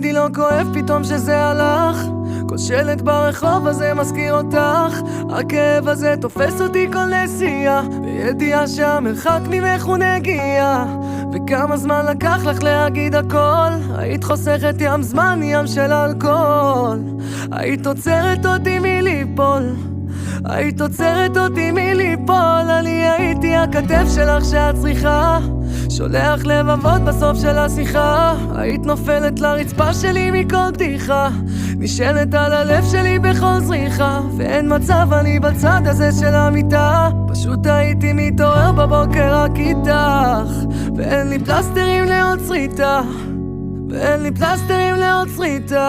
לי לא כואב פתאום שזה הלך, כל שלט ברחוב הזה מזכיר אותך. הכאב הזה תופס אותי כל נסיעה, בידיעה שהמרחק ממך הוא נגיע. וכמה זמן לקח לך להגיד הכל, היית חוסכת ים זמן, ים של אלכוהול. היית עוצרת אותי מליפול, היית עוצרת אותי מליפול. אני הייתי הכתף שלך שאת צריכה, שולח לבבות בסוף של השיחה. היית נופלת לרצפה שלי מכל בדיחה, נשענת על הלב שלי בכל זריחה. ואין מצב, אני בצד הזה של המיטה, פשוט הייתי מתעורר בבוקר רק איתך. ואין לי פלסטרים לעוד שריטה, ואין לי פלסטרים לעוד שריטה.